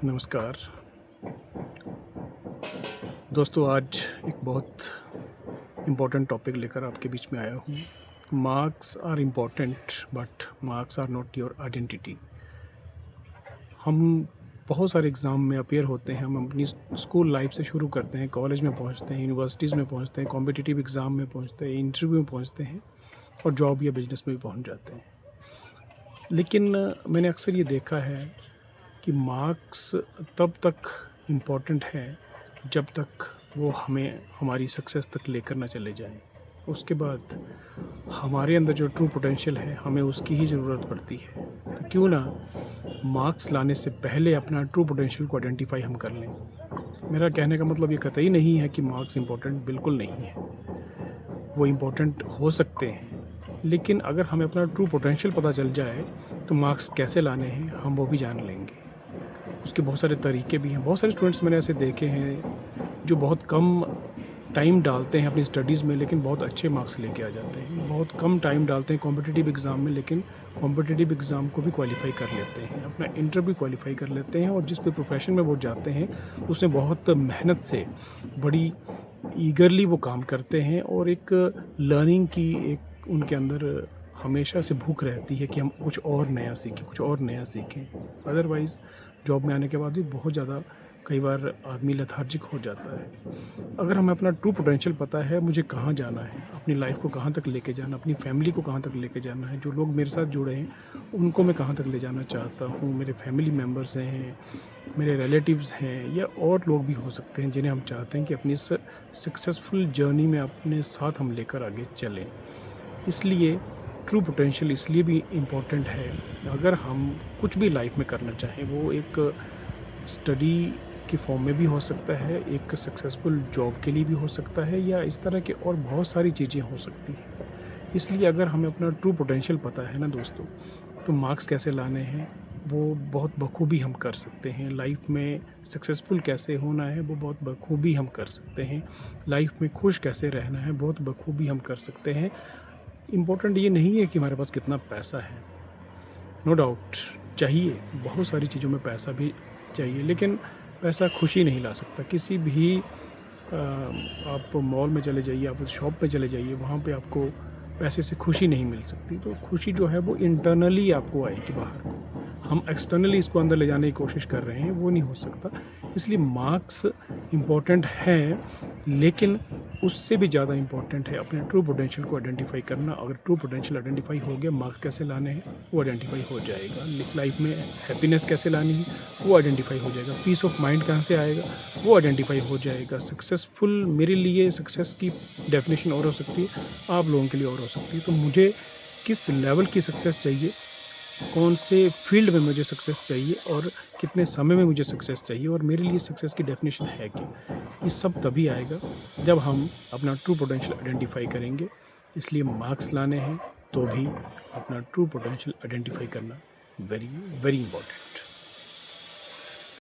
नमस्कार दोस्तों, आज एक बहुत इम्पोर्टेंट टॉपिक लेकर आपके बीच में आया हूँ। Marks are important but marks are not your identity. हम बहुत सारे एग्ज़ाम में अपीयर होते हैं। हम अपनी स्कूल लाइफ से शुरू करते हैं, कॉलेज में पहुँचते हैं, यूनिवर्सिटीज़ में पहुँचते हैं, कॉम्पिटिटिव एग्ज़ाम में पहुँचते हैं, इंटरव्यू में पहुँचते हैं और जॉब या बिजनेस में भी पहुँच जाते हैं। लेकिन मैंने अक्सर ये देखा है कि मार्क्स तब तक इम्पॉर्टेंट है जब तक वो हमें हमारी सक्सेस तक लेकर ना चले जाएं। उसके बाद हमारे अंदर जो ट्रू पोटेंशियल है, हमें उसकी ही ज़रूरत पड़ती है। तो क्यों ना मार्क्स लाने से पहले अपना ट्रू पोटेंशियल को आइडेंटिफाई हम कर लें। मेरा कहने का मतलब ये कतई नहीं है कि मार्क्स इम्पॉर्टेंट बिल्कुल नहीं है, वो इम्पॉर्टेंट हो सकते हैं। लेकिन अगर हमें अपना ट्रू पोटेंशियल पता चल जाए तो मार्क्स कैसे लाने हैं हम वो भी जान लेंगे। उसके बहुत सारे तरीके भी हैं। बहुत सारे स्टूडेंट्स मैंने ऐसे देखे हैं जो बहुत कम टाइम डालते हैं अपनी स्टडीज़ में, लेकिन बहुत अच्छे मार्क्स लेके आ जाते हैं। बहुत कम टाइम डालते हैं कॉम्पिटिटिव एग्ज़ाम में, लेकिन कॉम्पिटिटिव एग्ज़ाम को भी क्वालिफाई कर लेते हैं, अपना इंटरव्यू क्वालिफाई कर लेते हैं। और जिस भी प्रोफेशन में वो जाते हैं उसमें बहुत मेहनत से, बड़ी ईगरली वो काम करते हैं और एक लर्निंग की एक उनके अंदर हमेशा से भूख रहती है कि हम कुछ और नया सीखें, कुछ और नया सीखें। अदरवाइज़ जॉब में आने के बाद भी बहुत ज़्यादा कई बार आदमी लेथार्जिक हो जाता है। अगर हमें अपना ट्रू पोटेंशियल पता है, मुझे कहाँ जाना है, अपनी लाइफ को कहाँ तक लेके जाना, अपनी फैमिली को कहाँ तक लेके जाना है, जो लोग मेरे साथ जुड़े हैं उनको मैं कहाँ तक ले जाना चाहता हूँ, मेरे फैमिली मेम्बर्स हैं, मेरे रिलेटिव्स हैं या और लोग भी हो सकते हैं जिन्हें हम चाहते हैं कि अपनी सक्सेसफुल जर्नी में अपने साथ हम लेकर आगे चलें। इसलिए ट्रू पोटेंशियल इसलिए भी इम्पॉर्टेंट है। अगर हम कुछ भी लाइफ में करना चाहें, वो एक स्टडी के फॉर्म में भी हो सकता है, एक सक्सेसफुल जॉब के लिए भी हो सकता है, या इस तरह की और बहुत सारी चीज़ें हो सकती हैं। इसलिए अगर हमें अपना ट्रू पोटेंशियल पता है ना दोस्तों, तो मार्क्स कैसे लाने हैं वो बहुत बखूबी हम कर सकते हैं। लाइफ में सक्सेसफुल कैसे होना है वो बहुत बखूबी हम कर सकते हैं। लाइफ में खुश कैसे रहना है बहुत बखूबी हम कर सकते हैं। इम्पोर्टेंट ये नहीं है कि हमारे पास कितना पैसा है। नो डाउट चाहिए, बहुत सारी चीज़ों में पैसा भी चाहिए, लेकिन पैसा खुशी नहीं ला सकता। किसी भी आप मॉल में चले जाइए, आप शॉप पे चले जाइए, वहाँ पे आपको पैसे से खुशी नहीं मिल सकती। तो खुशी जो है वो इंटरनली आपको आएगी बाहर को। हम एक्सटर्नली इसको अंदर ले जाने की कोशिश कर रहे हैं, वो नहीं हो सकता। इसलिए मार्क्स इम्पॉर्टेंट हैं, लेकिन उससे भी ज़्यादा इम्पॉर्टेंट है अपने ट्रू पोटेंशियल को आइडेंटिफाई करना। अगर ट्रू पोटेंशियल आइडेंटिफाई हो गया, मार्क्स कैसे लाने हैं वो आइडेंटिफाई हो जाएगा। लाइफ में हैप्पीनेस कैसे लानी है वो आइडेंटिफाई हो जाएगा। पीस ऑफ माइंड कहाँ से आएगा वो आइडेंटिफाई हो जाएगा। सक्सेसफुल, मेरे लिए सक्सेस की डेफिनेशन और हो सकती है, आप लोगों के लिए और हो सकती है। तो मुझे किस लेवल की सक्सेस चाहिए, कौन से फील्ड में मुझे सक्सेस चाहिए और कितने समय में मुझे सक्सेस चाहिए, और मेरे लिए सक्सेस की डेफिनेशन है क्या, ये सब तभी आएगा जब हम अपना ट्रू पोटेंशियल आइडेंटिफाई करेंगे। इसलिए मार्क्स लाने हैं तो भी अपना ट्रू पोटेंशियल आइडेंटिफाई करना वेरी वेरी इंपॉर्टेंट।